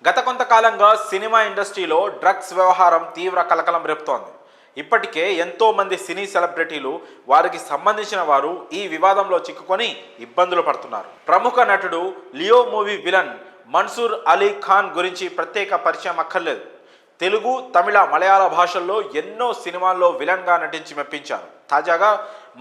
గత కొంతకాలంగా సినిమా ఇండస్ట్రీలో డ్రగ్స్ వ్యవహారం తీవ్ర కలకలం రేపుతోంది. ఇప్పటికే ఎంతో మంది సినీ సెలబ్రిటీలు వారికి సంబంధించిన వారు ఈ వివాదంలో చిక్కుకొని ఇబ్బందులు పడుతున్నారు. ప్రముఖ నటుడు Leo movie villain Mansoor Ali Khan గురించి ప్రత్యేక పరిచయం అక్కర్లేదు. తెలుగు, తమిళ, మలయాళ భాషల్లో ఎన్నో సినిమాల్లో విలన్గా నటించి మెప్పించారు. తాజాగా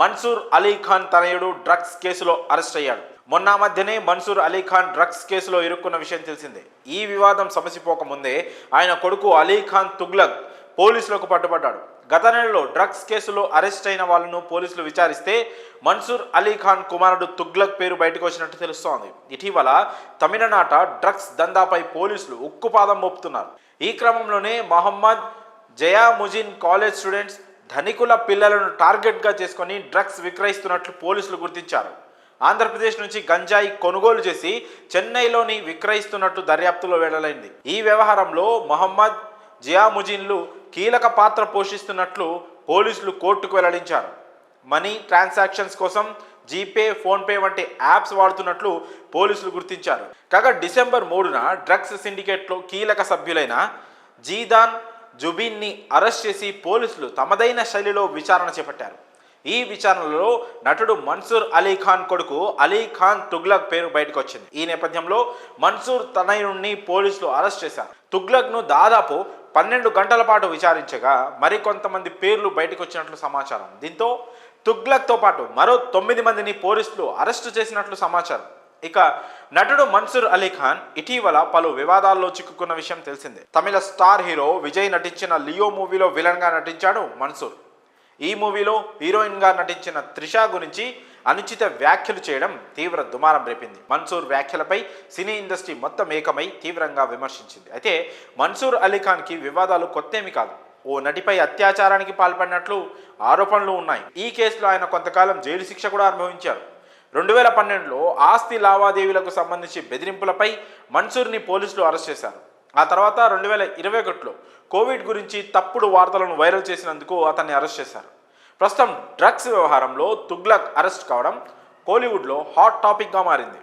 మన్సూర్ అలీ ఖాన్ తనయుడు డ్రగ్స్ కేసులో అరెస్ట్ అయ్యాడు. మొన్న మధ్యనే మన్సూర్ అలీ ఖాన్ డ్రగ్స్ కేసులో ఇరుక్కున్న విషయం తెలిసిందే. ఈ వివాదం సమసిపోక ముందే ఆయన కొడుకు అలీ ఖాన్ తుగ్లక్ పోలీసులకు పట్టుబడ్డాడు. గత నెలలో డ్రగ్స్ కేసులో అరెస్ట్ అయిన వాళ్ళను పోలీసులు విచారిస్తే మన్సూర్ అలీ ఖాన్ కుమారుడు తుగ్లక్ పేరు బయటకు వచ్చినట్టు తెలుస్తోంది. ఇటీవల తమిళనాట డ్రగ్స్ దందాపై పోలీసులు ఉక్కుపాదం మోపుతున్నారు. ఈ క్రమంలోనే మహమ్మద్ జయాముజిన్ కాలేజ్ స్టూడెంట్స్, ధనికుల పిల్లలను టార్గెట్గా చేసుకొని డ్రగ్స్ విక్రయిస్తున్నట్లు పోలీసులు గుర్తించారు. ఆంధ్రప్రదేశ్ నుంచి గంజాయి కొనుగోలు చేసి చెన్నైలోని విక్రయిస్తున్నట్టు దర్యాప్తులో వెల్లడైంది. ఈ వ్యవహారంలో మహమ్మద్ జియాముజిన్లు కీలక పాత్ర పోషిస్తున్నట్లు పోలీసులు కోర్టుకు వెల్లడించారు. మనీ ట్రాన్సాక్షన్స్ కోసం జీపే, ఫోన్పే వంటి యాప్స్ వాడుతున్నట్లు పోలీసులు గుర్తించారు. కాగా డిసెంబర్ 3న డ్రగ్స్ సిండికేట్లో కీలక సభ్యులైన జీదాన్ జుబిన్ని అరెస్ట్ చేసి పోలీసులు తమదైన శైలిలో విచారణ చేపట్టారు. ఈ విచారణలో నటుడు మన్సూర్ అలీ ఖాన్ కొడుకు అలీ ఖాన్ తుగ్లక్ పేరు బయటకు వచ్చింది. ఈ నేపథ్యంలో మన్సూర్ తనయుడిని పోలీసులు అరెస్ట్ చేశారు. తుగ్లక్ను దాదాపు 12 గంటల పాటు విచారించగా మరికొంతమంది పేర్లు బయటకు వచ్చినట్లు సమాచారం. దీంతో తుగ్లక్తో పాటు మరో 9 మందిని పోలీసులు అరెస్టు చేసినట్లు సమాచారం. ఇక నటుడు మన్సూర్ అలీ ఖాన్ ఇటీవల పలు వివాదాల్లో చిక్కుకున్న విషయం తెలిసిందే. తమిళ స్టార్ హీరో విజయ్ నటించిన లియో మూవీలో విలన్గా నటించాడు మన్సూర్. ఈ మూవీలో హీరోయిన్గా నటించిన త్రిష గురించి అనుచిత వ్యాఖ్యలు చేయడం తీవ్ర దుమారం రేపింది. మన్సూర్ వ్యాఖ్యలపై సినీ ఇండస్ట్రీ మొత్తం ఏకమై తీవ్రంగా విమర్శించింది. అయితే మన్సూర్ అలీ ఖాన్కి వివాదాలు కొత్తేమి కాదు. ఓ నటిపై అత్యాచారానికి పాల్పడినట్లు ఆరోపణలు ఉన్నాయి. ఈ కేసులో ఆయన కొంతకాలం జైలు శిక్ష కూడా అనుభవించారు. 2012లో ఆస్తి లావాదేవీలకు సంబంధించి బెదిరింపులపై మన్సూర్ని పోలీసులు అరెస్ట్ చేశారు. ఆ తర్వాత 2021లో కోవిడ్ గురించి తప్పుడు వార్తలను వైరల్ చేసినందుకు అతన్ని అరెస్ట్ చేశారు. ప్రస్తుతం డ్రగ్స్ వ్యవహారంలో తుగ్లక్ అరెస్ట్ కావడం కోలీవుడ్లో హాట్ టాపిక్గా మారింది.